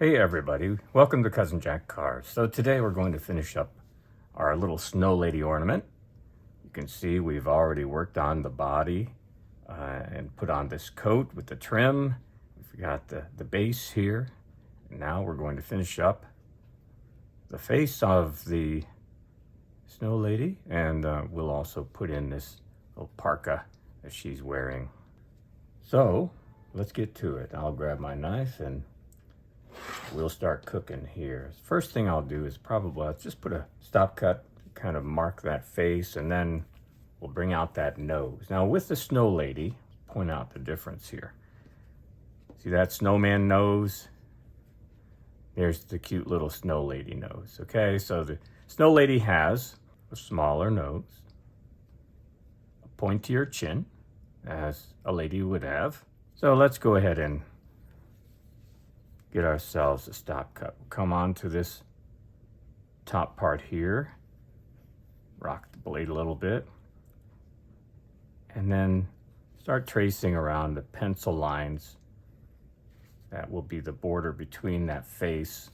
Hey everybody, welcome to Cousin Jack Carves. So today we're going to finish up our little Snow Lady ornament. You can see we've already worked on the body and put on this coat with the trim. We've got the base here. And now we're going to finish up the face of the Snow Lady, and we'll also put in this little parka that she's wearing. So let's get to it. I'll grab my knife and we'll start cooking here. First thing I'll do is probably just put a stop cut, kind of mark that face, and then we'll bring out that nose. Now with the Snow Lady, point out the difference here. See that snowman nose? There's the cute little Snow Lady nose. Okay, so the Snow Lady has a smaller nose, a pointier chin, as a lady would have. So let's go ahead and get ourselves a stop cut. We'll come on to this top part here, rock the blade a little bit, and then start tracing around the pencil lines. That will be the border between that face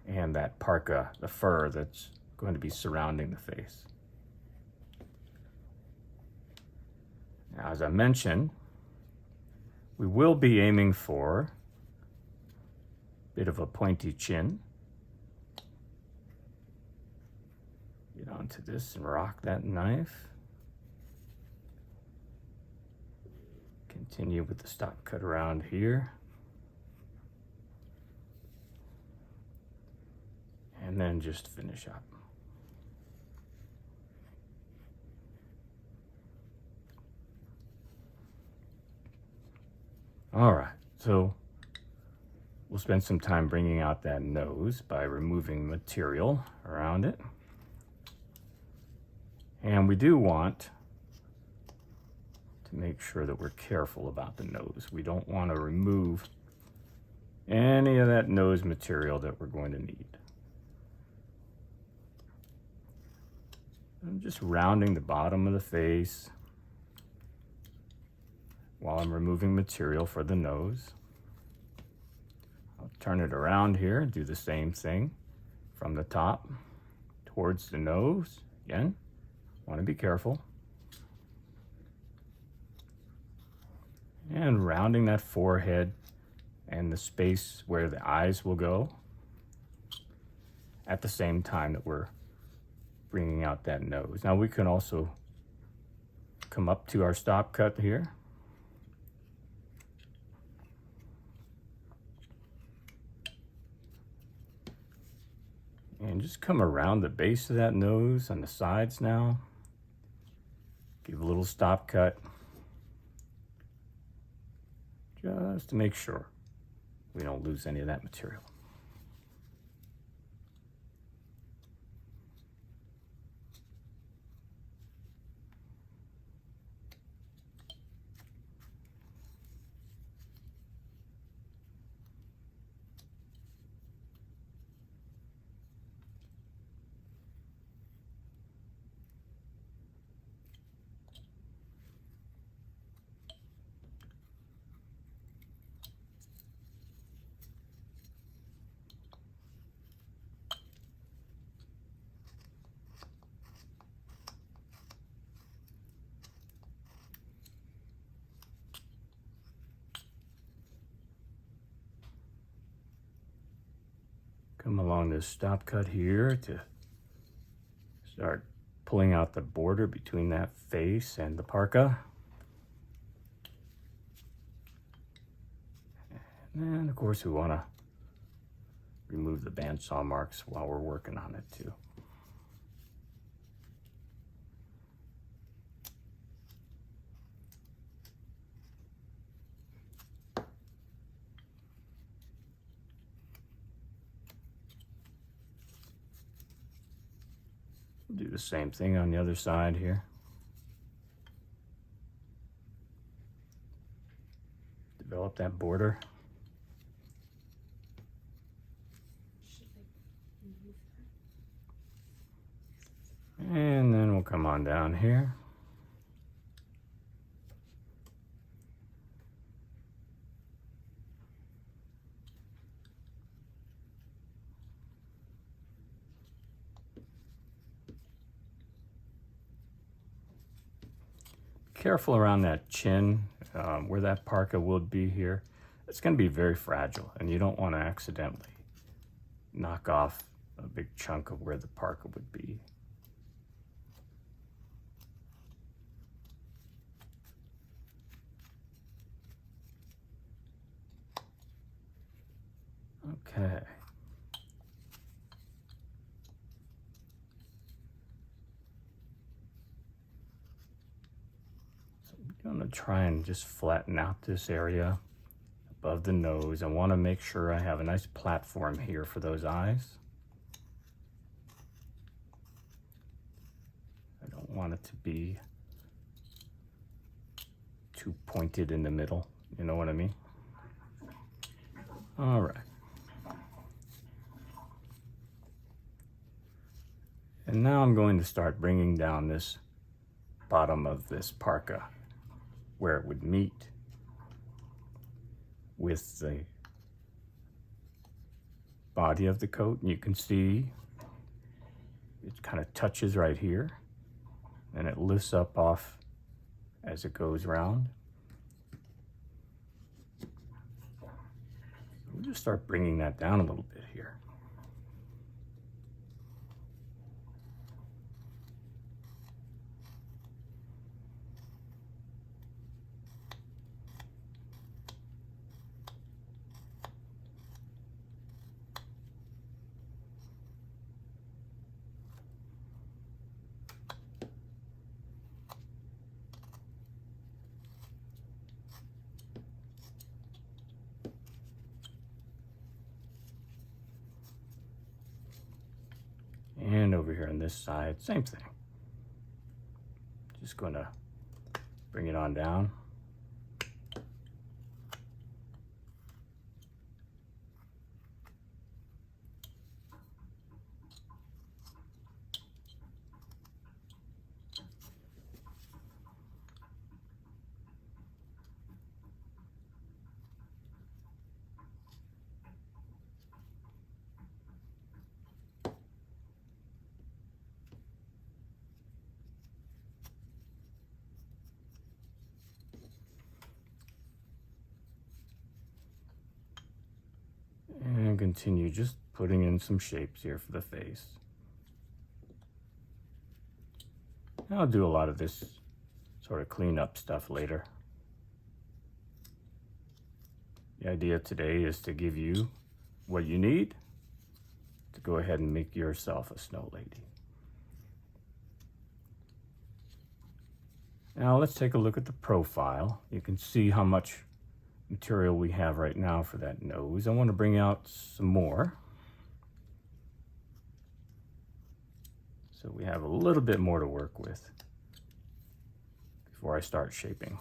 and that parka, the fur that's going to be surrounding the face. Now, as I mentioned, we will be aiming for bit of a pointy chin. Get onto this and rock that knife. Continue with the stop cut around here. And then just finish up. All right, so we'll spend some time bringing out that nose by removing material around it. And we do want to make sure that we're careful about the nose. We don't want to remove any of that nose material that we're going to need. I'm just rounding the bottom of the face while I'm removing material for the nose. I'll turn it around here and do the same thing from the top towards the nose. Again, want to be careful. And rounding that forehead and the space where the eyes will go at the same time that we're bringing out that nose. Now we can also come up to our stop cut here. And just come around the base of that nose on the sides now. Give a little stop cut. Just to make sure we don't lose any of that material. Come along this stop cut here to start pulling out the border between that face and the parka. And then, of course, we want to remove the bandsaw marks while we're working on it too. Do the same thing on the other side here. Develop that border. And then we'll come on down here. careful around that chin, where that parka would be here. It's going to be very fragile, and you don't want to accidentally knock off a big chunk of where the parka would be. Okay. So I'm going to try and just flatten out this area above the nose. I want to make sure I have a nice platform here for those eyes. I don't want it to be too pointed in the middle. You know what I mean? All right. And now I'm going to start bringing down this bottom of this parka where it would meet with the body of the coat. And you can see it kind of touches right here, and it lifts up off as it goes around. We'll just start bringing that down a little bit here. And over here on this side, same thing. Just going to bring it on down. And continue just putting in some shapes here for the face. I'll do a lot of this sort of cleanup stuff later. The idea today is to give you what you need to go ahead and make yourself a snow lady. Now let's take a look at the profile. You can see how much material we have right now for that nose. I want to bring out some more. So we have a little bit more to work with before I start shaping.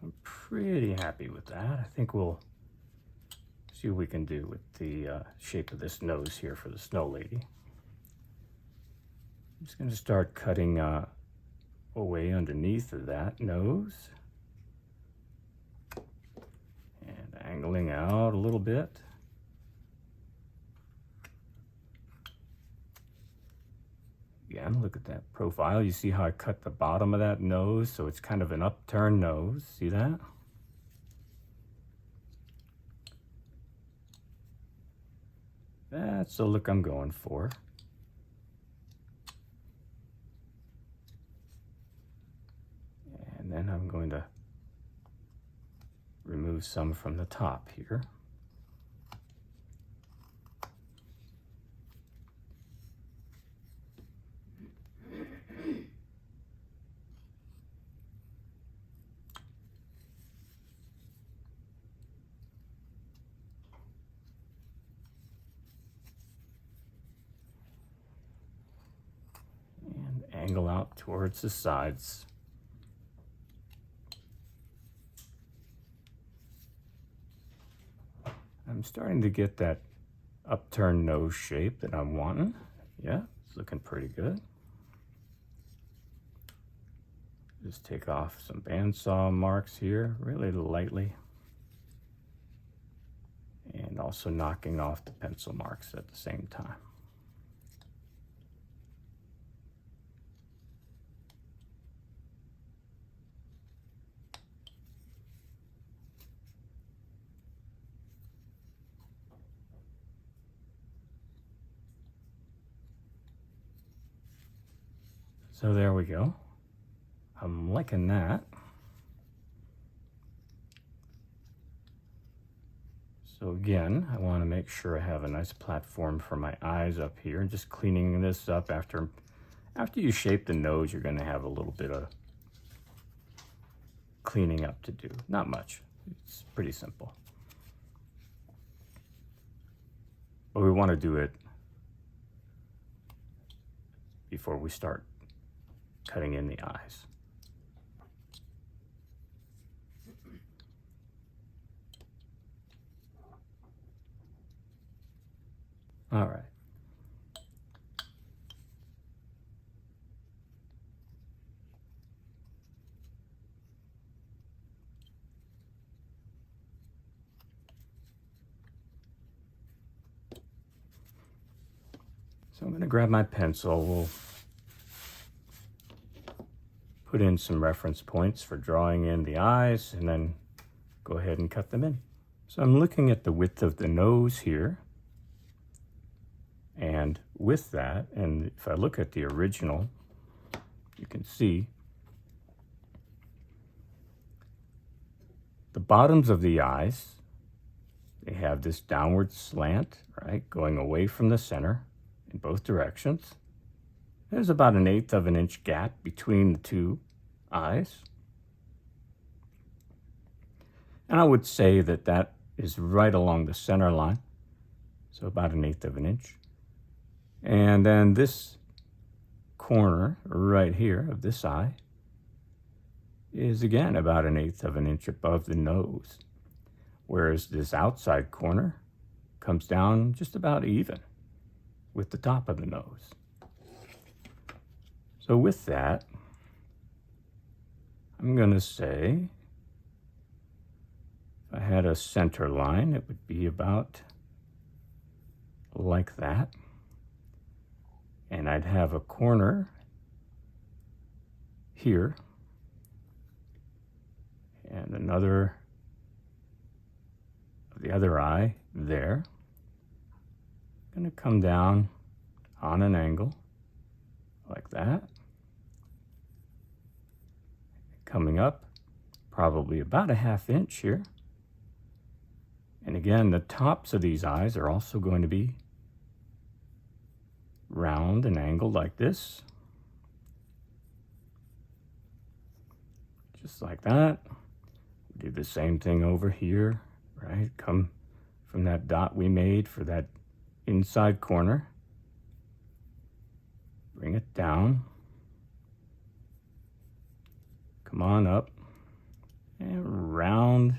I'm pretty happy with that. I think we'll see what we can do with the shape of this nose here for the snow lady. I'm just going to start cutting away underneath of that nose and angling out a little bit. Again, look at that profile. You see how I cut the bottom of that nose, so it's kind of an upturned nose. See that? That's the look I'm going for. And then I'm going to remove some from the top here. Angle out towards the sides. starting to get that upturned nose shape that I'm wanting. Yeah, it's looking pretty good. Just take off some bandsaw marks here, really lightly. And also knocking off the pencil marks at the same time. So there we go. I'm liking that. So again, I want to make sure I have a nice platform for my eyes up here. And just cleaning this up after you shape the nose, you're going to have a little bit of cleaning up to do. Not much. It's pretty simple. But we want to do it before we start cutting in the eyes. All right. So I'm going to grab my pencil. We'll put in some reference points for drawing in the eyes and then go ahead and cut them in. So I'm looking at the width of the nose here. And with that, and if I look at the original, you can see the bottoms of the eyes, they have this downward slant, right, going away from the center in both directions. There's about 1/8 of an inch gap between the two eyes. And I would say that that is right along the center line, so about 1/8 of an inch. And then this corner right here of this eye is again about 1/8 of an inch above the nose, whereas this outside corner comes down just about even with the top of the nose. So with that, I'm going to say if I had a center line, it would be about like that. And I'd have a corner here and another of the other eye there. Going to come down on an angle like that. Coming up probably about 1/2 inch here. And again, the tops of these eyes are also going to be round and angled like this. Just like that. Do the same thing over here, right? Come from that dot we made for that inside corner. Bring it down. Come on up and round.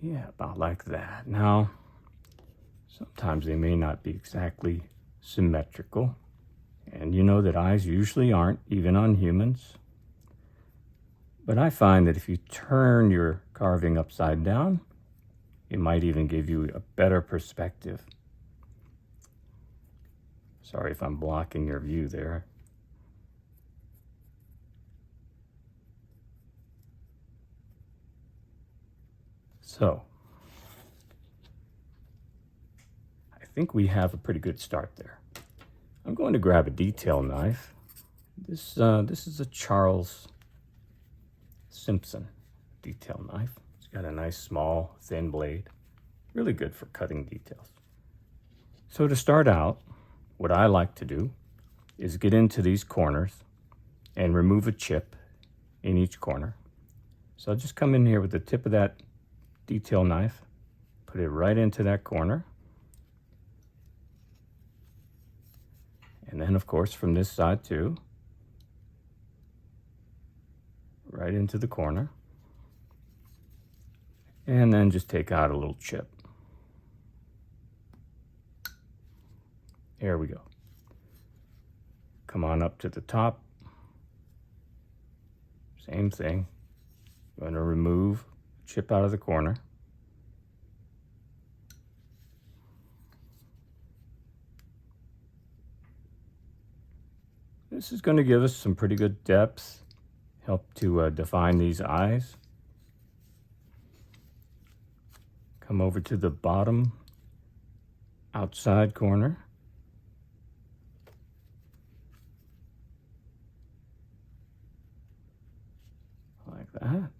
Yeah, about like that. Now, sometimes they may not be exactly symmetrical. And you know that eyes usually aren't, even on humans. But I find that if you turn your carving upside down, it might even give you a better perspective. Sorry if I'm blocking your view there. So, I think we have a pretty good start there. I'm going to grab a detail knife. This is a Charles Simpson detail knife. It's got a nice small thin blade, really good for cutting details. So to start out, what I like to do is get into these corners and remove a chip in each corner. So I'll just come in here with the tip of that detail knife, put it right into that corner. And then of course from this side too. right into the corner. And then just take out a little chip. There we go. Come on up to the top. Same thing. I'm going to remove the chip out of the corner. This is going to give us some pretty good depth, help to define these eyes. Come over to the bottom outside corner. Like that.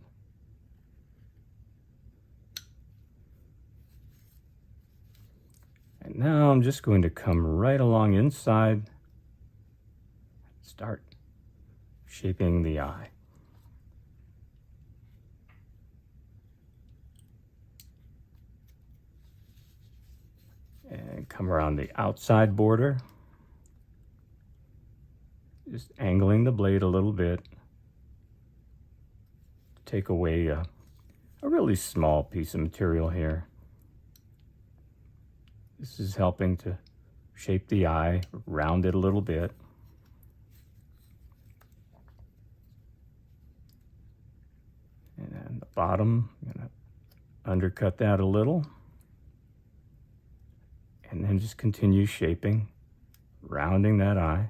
And now I'm just going to come right along inside, start shaping the eye. And come around the outside border, just angling the blade a little bit. Take away a really small piece of material here. This is helping to shape the eye, round it a little bit. And then the bottom, I'm going to undercut that a little. And then just continue shaping, rounding that eye.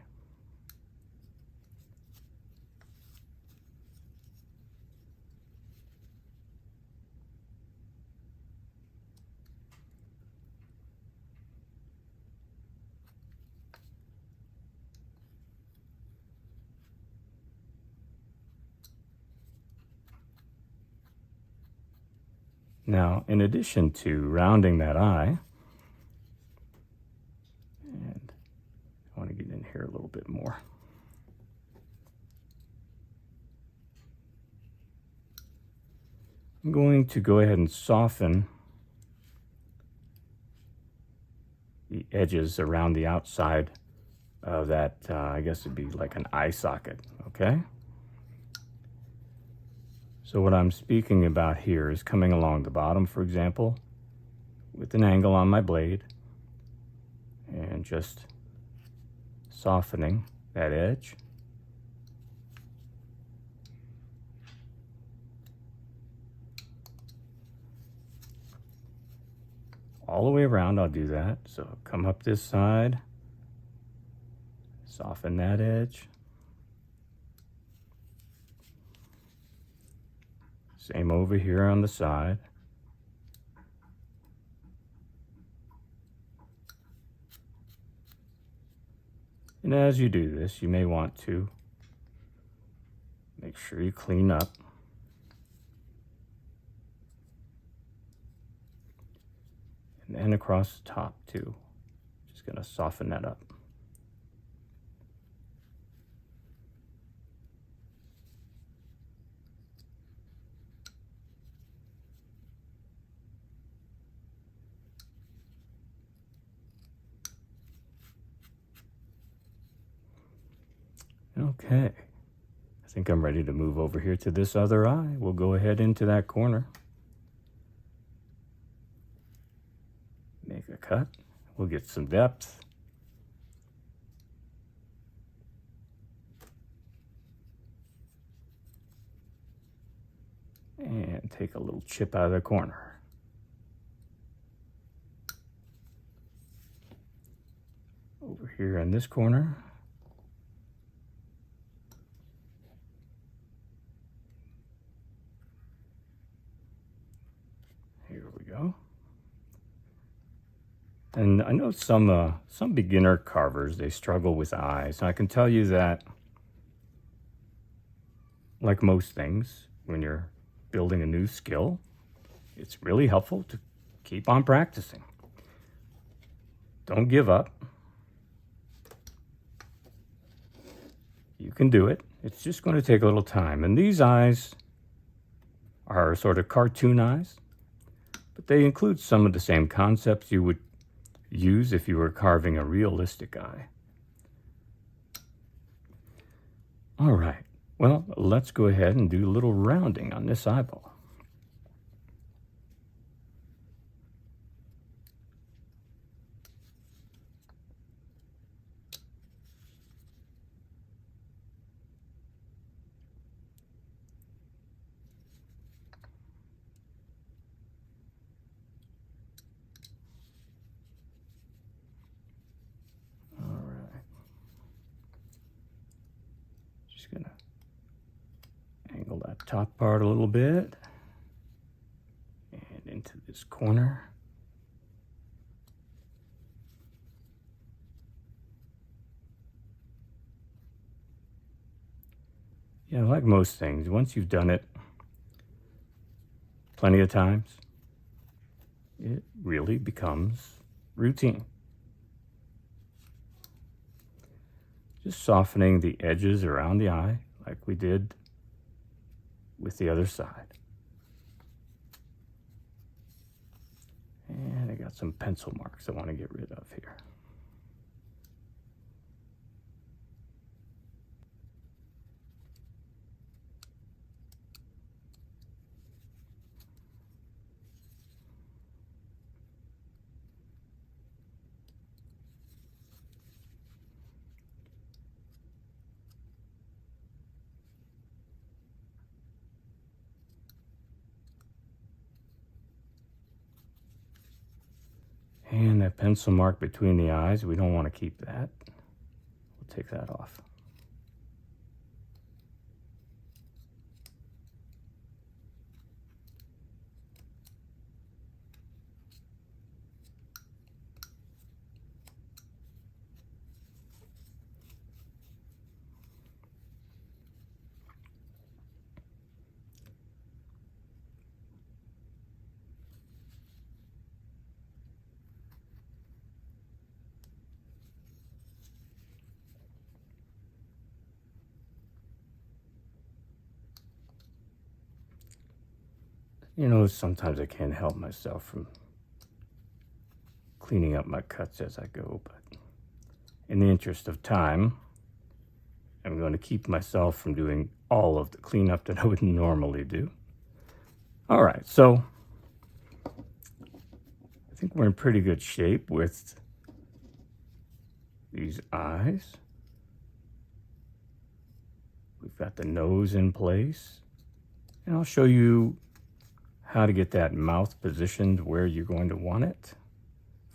Now, in addition to rounding that eye, and I want to get in here a little bit more. I'm going to go ahead and soften the edges around the outside of that, I guess it'd be like an eye socket, okay? So what I'm speaking about here is coming along the bottom, for example, with an angle on my blade, and just softening that edge. All the way around I'll do that. So come up this side, soften that edge. Same over here on the side. And as you do this, you may want to make sure you clean up. And then across the top too. Just going to soften that up. Okay, I think I'm ready to move over here to this other eye. We'll go ahead into that corner. Make a cut. We'll get some depth. And take a little chip out of the corner. Over here in this corner. Here we go. And I know some beginner carvers, they struggle with eyes. And I can tell you that, like most things, when you're building a new skill, it's really helpful to keep on practicing. Don't give up. You can do it. It's just going to take a little time. And these eyes are sort of cartoon eyes, but they include some of the same concepts you would use if you were carving a realistic eye. All right. Well, let's go ahead and do a little rounding on this eyeball. Just gonna angle that top part a little bit and into this corner. Yeah, like most things, once you've done it plenty of times, it really becomes routine. Just softening the edges around the eye like we did with the other side. And I got some pencil marks I want to get rid of here. And that pencil mark between the eyes, we don't want to keep that. We'll take that off. You know, sometimes I can't help myself from cleaning up my cuts as I go, but in the interest of time, I'm going to keep myself from doing all of the cleanup that I would normally do. All right, so I think we're in pretty good shape with these eyes. We've got the nose in place, and I'll show you how to get that mouth positioned where you're going to want it.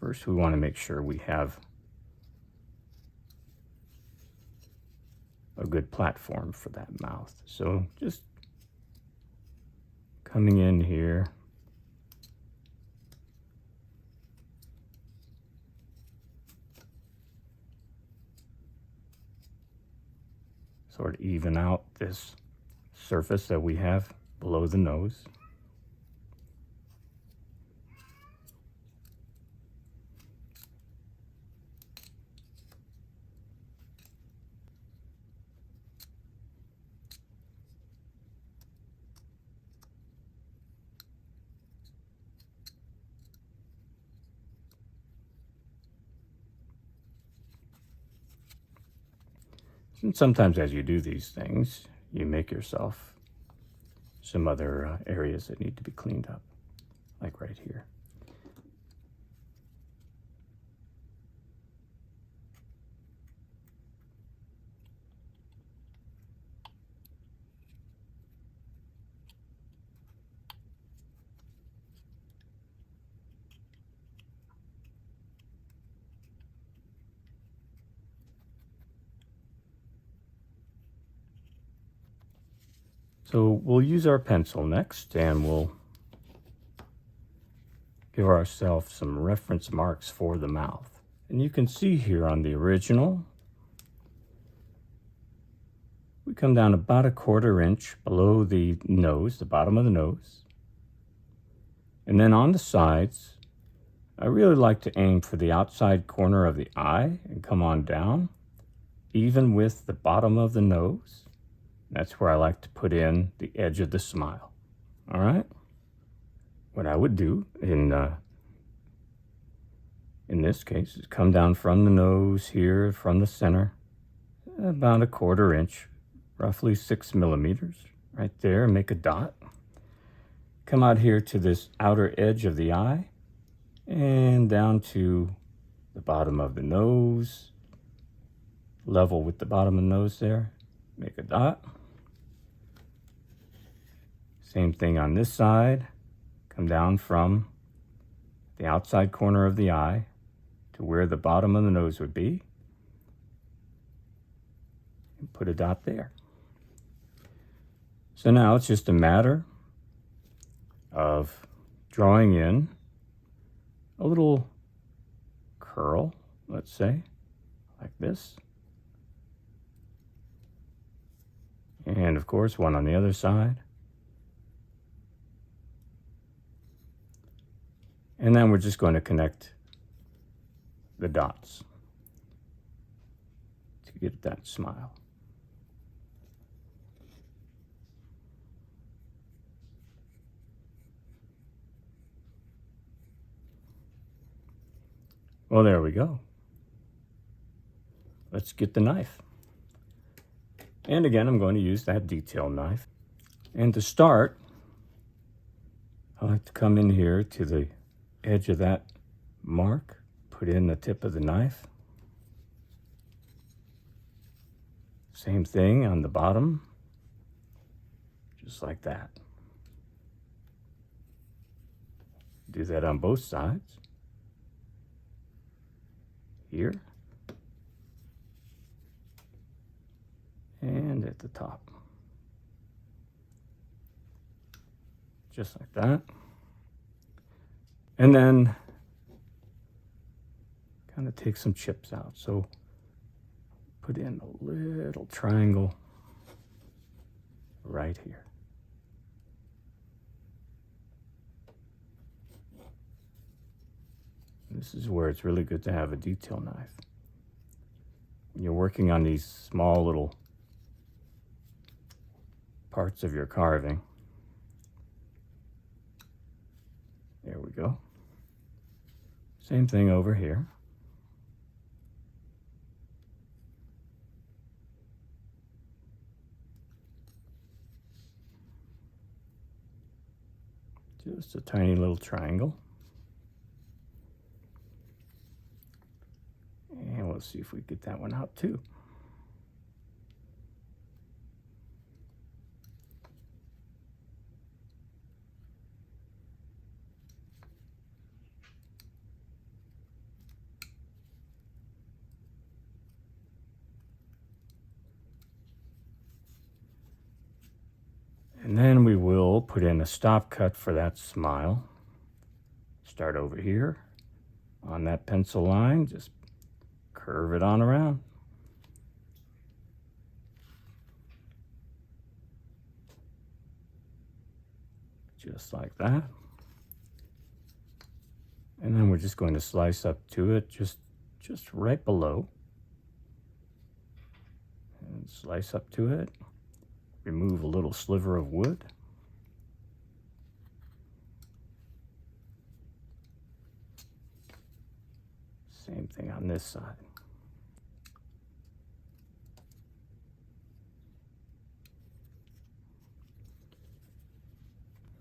First, we want to make sure we have a good platform for that mouth. So just coming in here, sort of even out this surface that we have below the nose. And sometimes as you do these things, you make yourself some other areas that need to be cleaned up, like right here. So we'll use our pencil next, and we'll give ourselves some reference marks for the mouth. And you can see here on the original, we come down about 1/4 inch below the nose, the bottom of the nose. And then on the sides, I really like to aim for the outside corner of the eye and come on down, even with the bottom of the nose. That's where I like to put in the edge of the smile. All right? What I would do in this case is come down from the nose here, from the center, about 1/4 inch roughly 6 millimeters right there, and make a dot. Come out here to this outer edge of the eye and down to the bottom of the nose, level with the bottom of the nose there, make a dot. Same thing on this side, come down from the outside corner of the eye to where the bottom of the nose would be, and put a dot there. So now it's just a matter of drawing in a little curl, let's say, like this. And of course, one on the other side. And then we're just going to connect the dots to get that smile. Well, there we go. Let's get the knife. And again, I'm going to use that detail knife. And to start, I like to come in here to the edge of that mark, put in the tip of the knife. Same thing on the bottom, just like that. Do that on both sides. Here. And at the top. Just like that. And then kind of take some chips out. So put in a little triangle right here. This is where it's really good to have a detail knife. When you're working on these small little parts of your carving. There we go. Same thing over here. Just a tiny little triangle. And we'll see if we get that one out too. And then we will put in a stop cut for that smile. Start over here on that pencil line, just curve it on around. Just like that. And then we're just going to slice up to it, just right below. And slice up to it. Remove a little sliver of wood. Same thing on this side.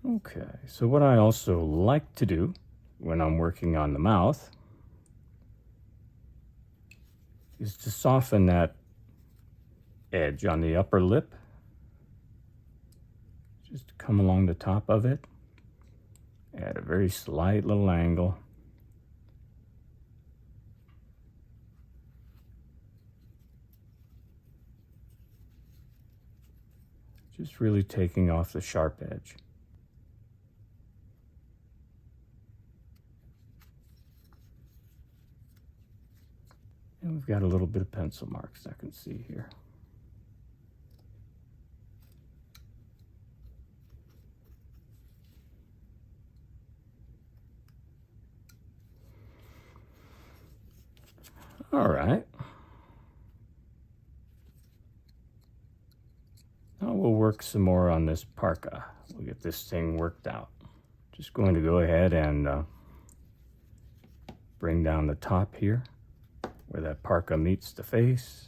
Okay, so what I also like to do when I'm working on the mouth is to soften that edge on the upper lip. Just come along the top of it at a very slight little angle. Just really taking off the sharp edge. And we've got a little bit of pencil marks I can see here. All right. Now we'll work some more on this parka. We'll get this thing worked out. Just going to go ahead and bring down the top here where that parka meets the face.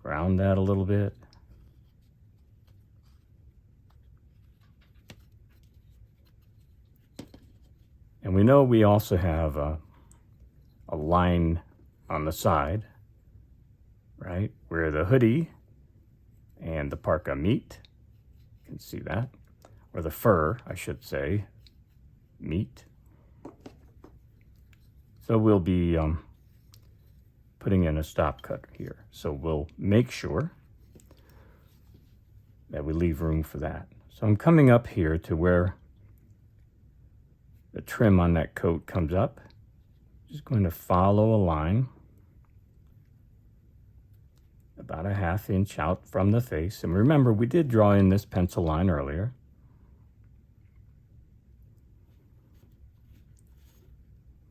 Round that a little bit. And we know we also have a line on the side, right, where the hoodie and the parka meet. You can see that. Or the fur, I should say, meet. So we'll be putting in a stop cut here. So we'll make sure that we leave room for that. So I'm coming up here to where the trim on that coat comes up. Just going to follow a line about a 1/2 inch out from the face. And remember, we did draw in this pencil line earlier.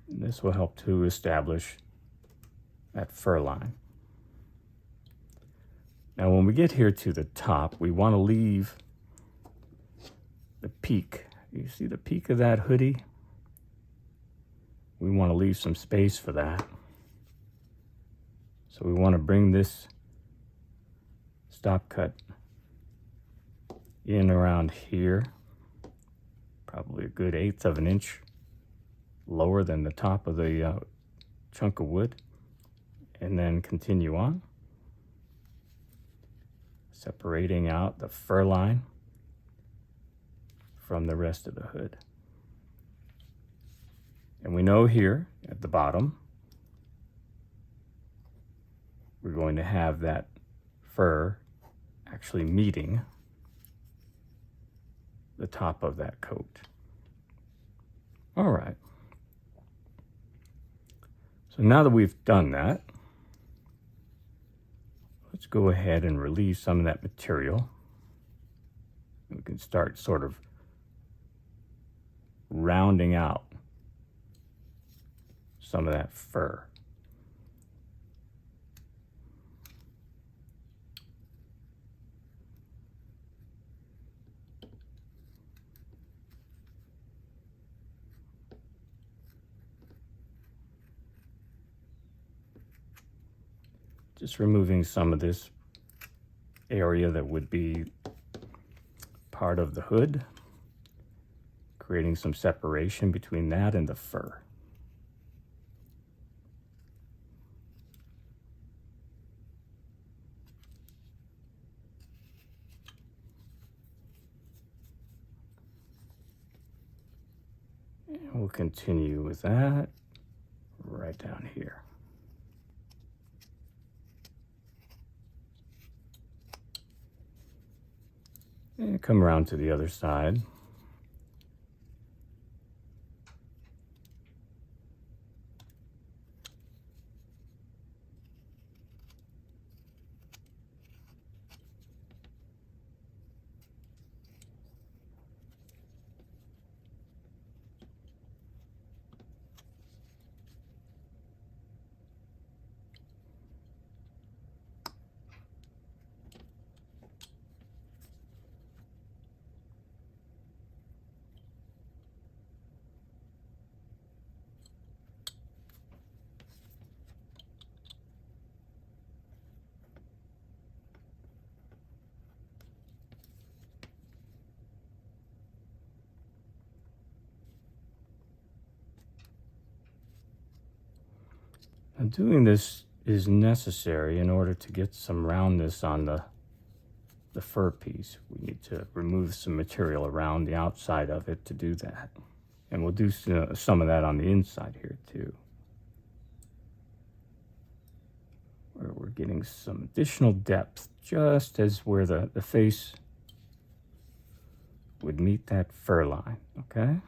And this will help to establish that fur line. Now when we get here to the top, we want to leave the peak. You see the peak of that hoodie? We want to leave some space for that. So we want to bring this stop cut in around here, probably a good 1/8 of an inch lower than the top of the chunk of wood, and then continue on, separating out the fur line from the rest of the hood. And we know here at the bottom, we're going to have that fur actually meeting the top of that coat. All right. So now that we've done that, let's go ahead and relieve some of that material. We can start sort of rounding out some of that fur. Just removing some of this area that would be part of the hood, creating some separation between that and the fur. And we'll continue with that right down here. And come around to the other side. Now doing this is necessary in order to get some roundness on the fur piece. We need to remove some material around the outside of it to do that. And we'll do some of that on the inside here too, where we're getting some additional depth just as where the face would meet that fur line, okay?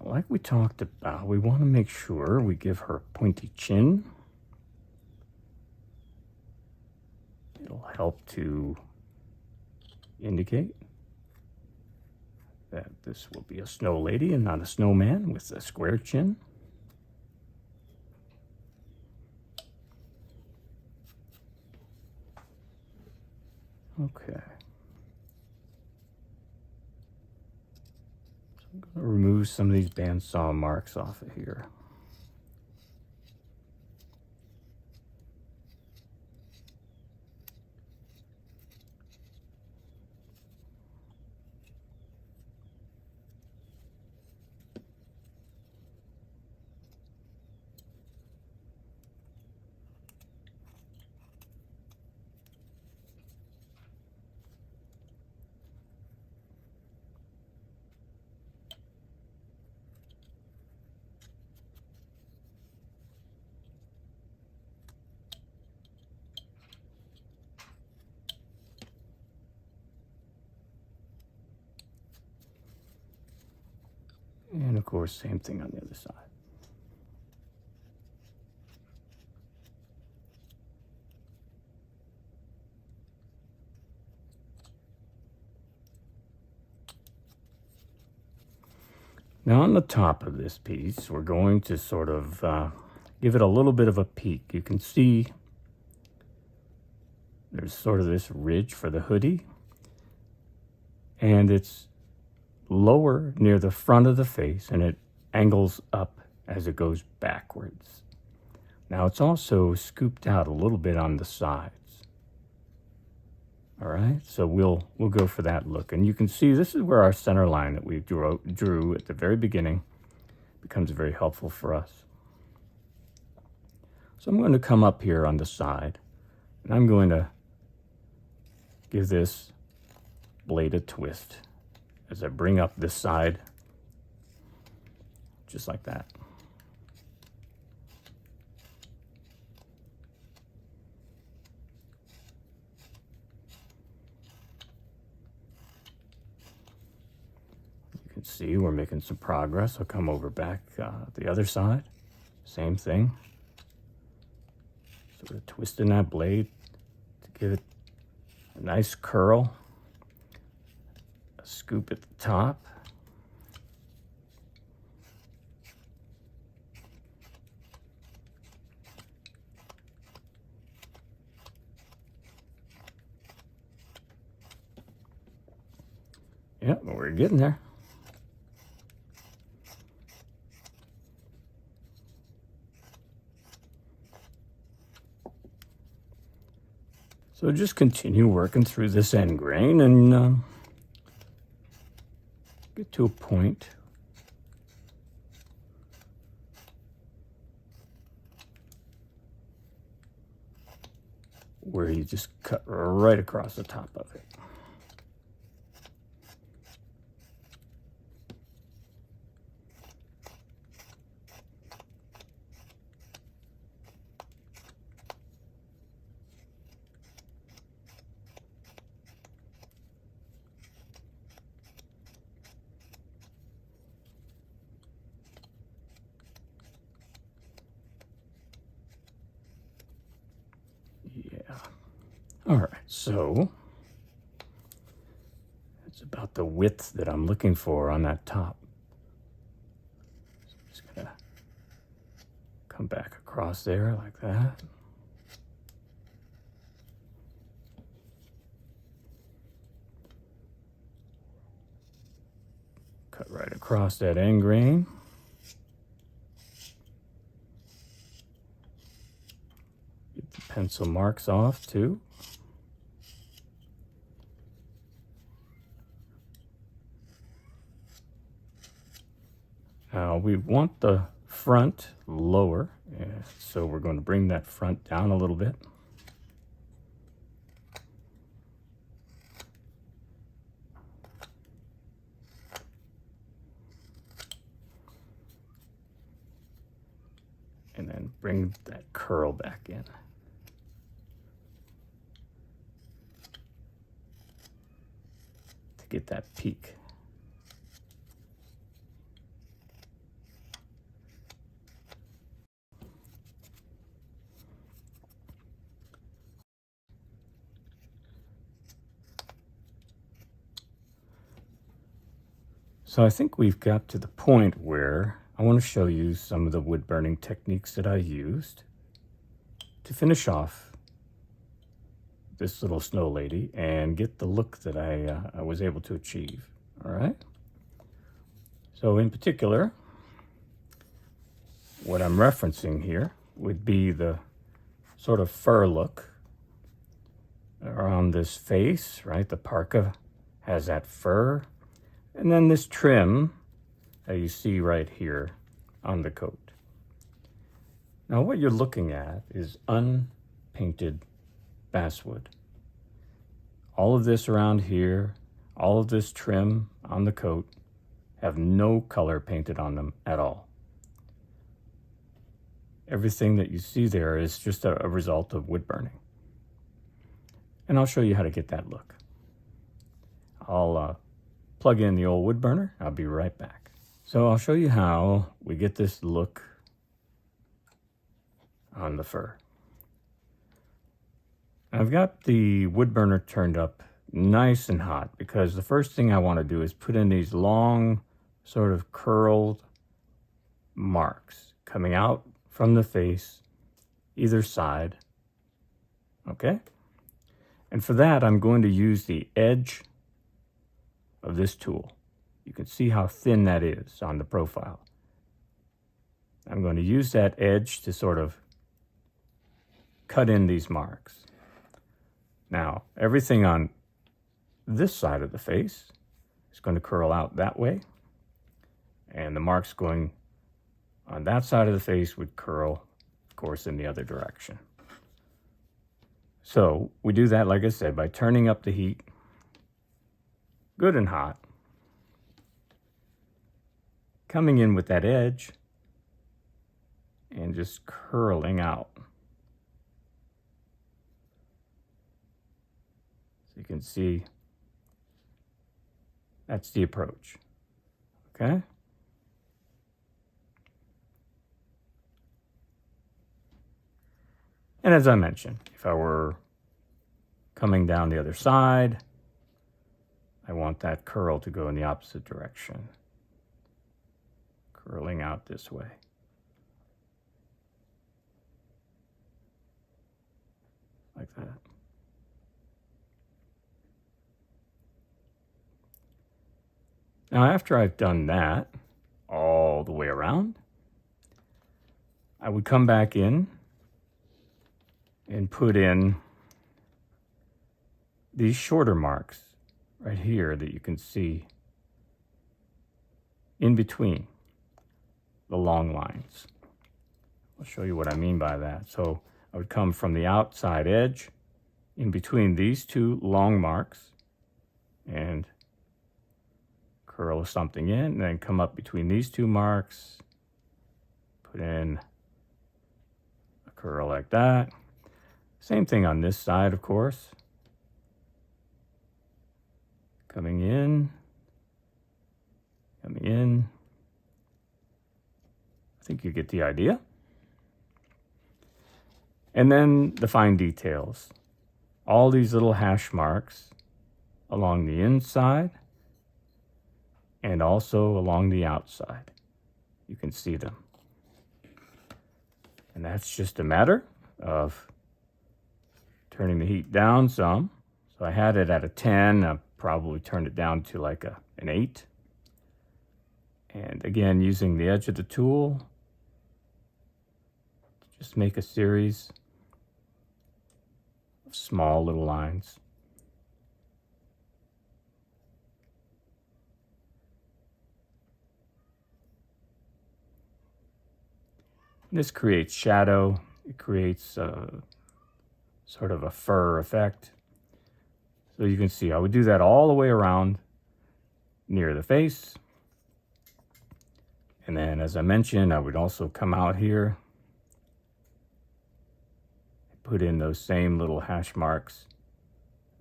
Like we talked about, we want to make sure we give her a pointy chin. It'll help to indicate that this will be a snow lady and not a snowman with a square chin. Okay. So I'm going to remove some of these bandsaw marks off of here. And of course, same thing on the other side. Now on the top of this piece, we're going to sort of give it a little bit of a peak. You can see there's sort of this ridge for the hoodie, and it's lower near the front of the face, and it angles up as it goes backwards. Now it's also scooped out a little bit on the sides. All right, so we'll go for that look. And you can see this is where our center line that we drew at the very beginning becomes very helpful for us. So I'm going to come up here on the side, and I'm going to give this blade a twist as I bring up this side, just like that. You can see we're making some progress. I'll come over back the other side, same thing. So we're twisting that blade to give it a nice curl. A scoop at the top. Yep, we're getting there. So just continue working through this end grain and get to a point where you just cut right across the top of it. Yeah. All right, so it's about the width that I'm looking for on that top. So I'm just gonna come back across there like that. Cut right across that end grain. Get the pencil marks off too. Now we want the front lower, so we're going to bring that front down a little bit. And then bring that curl back in. To get that peak. So I think we've got to the point where I want to show you some of the wood burning techniques that I used to finish off this little snow lady and get the look that I was able to achieve. All right. So in particular, what I'm referencing here would be the sort of fur look around this face, right? The parka has that fur. And then this trim that you see right here on the coat. Now what you're looking at is unpainted basswood. All of this around here, all of this trim on the coat have no color painted on them at all. Everything that you see there is just a result of wood burning. And I'll show you how to get that look. I'll plug in the old wood burner. I'll be right back. So I'll show you how we get this look on the fur. I've got the wood burner turned up nice and hot because the first thing I want to do is put in these long sort of curled marks coming out from the face, either side. Okay? And for that, I'm going to use the edge of this tool. You can see how thin that is on the profile. I'm going to use that edge to sort of cut in these marks. Now, everything on this side of the face is going to curl out that way, and the marks going on that side of the face would curl, of course, in the other direction. So we do that, like I said, by turning up the heat good and hot, coming in with that edge, and just curling out. So you can see that's the approach. Okay? And as I mentioned, if I were coming down the other side, I want that curl to go in the opposite direction, curling out this way. Like that. Now, after I've done that all the way around, I would come back in and put in these shorter marks right here that you can see in between the long lines. I'll show you what I mean by that. So I would come from the outside edge in between these two long marks and curl something in, and then come up between these two marks, put in a curl like that. Same thing on this side, of course. Coming in, coming in. I think you get the idea. And then the fine details. All these little hash marks along the inside and also along the outside. You can see them. And that's just a matter of turning the heat down some. So I had it at a 10. I probably turned it down to like an 8. And again, using the edge of the tool, just make a series of small little lines. This creates shadow. It creates sort of a fur effect. So you can see I would do that all the way around near the face. And then, as I mentioned, I would also come out here, put in those same little hash marks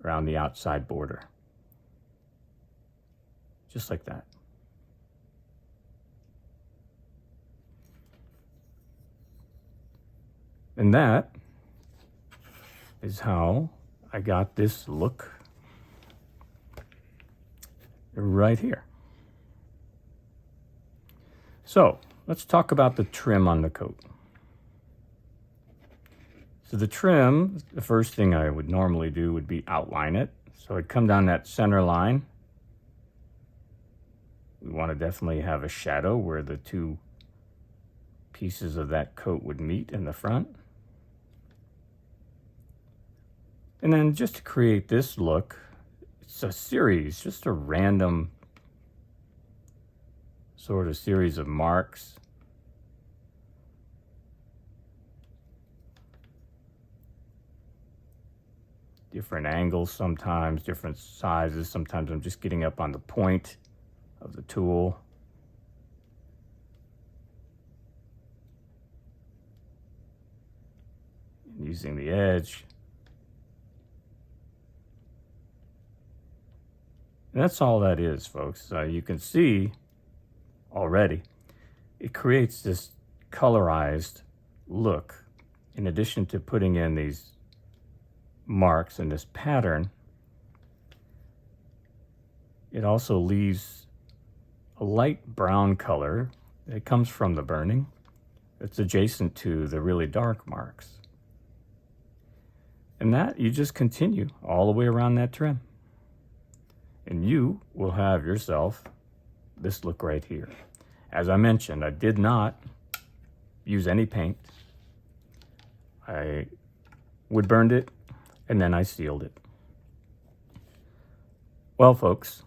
around the outside border. Just like that. And that is how I got this look right here. So let's talk about the trim on the coat. So the trim, the first thing I would normally do would be outline it. So I'd come down that center line. We want to definitely have a shadow where the two pieces of that coat would meet in the front. And then just to create this look, it's a series, just a random sort of series of marks. Different angles sometimes, different sizes. Sometimes I'm just getting up on the point of the tool. And using the edge. And that's all that is, folks. You can see already it creates this colorized look. In addition to putting in these marks and this pattern, it also leaves a light brown color that comes from the burning. It's adjacent to the really dark marks. And that you just continue all the way around that trim. And you will have yourself this look right here. As I mentioned, I did not use any paint. I wood burned it and then I sealed it. Well, folks,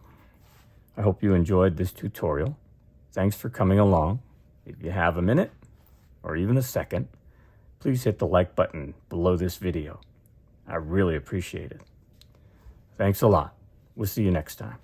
I hope you enjoyed this tutorial. Thanks for coming along. If you have a minute or even a second, please hit the like button below this video. I really appreciate it. Thanks a lot. We'll see you next time.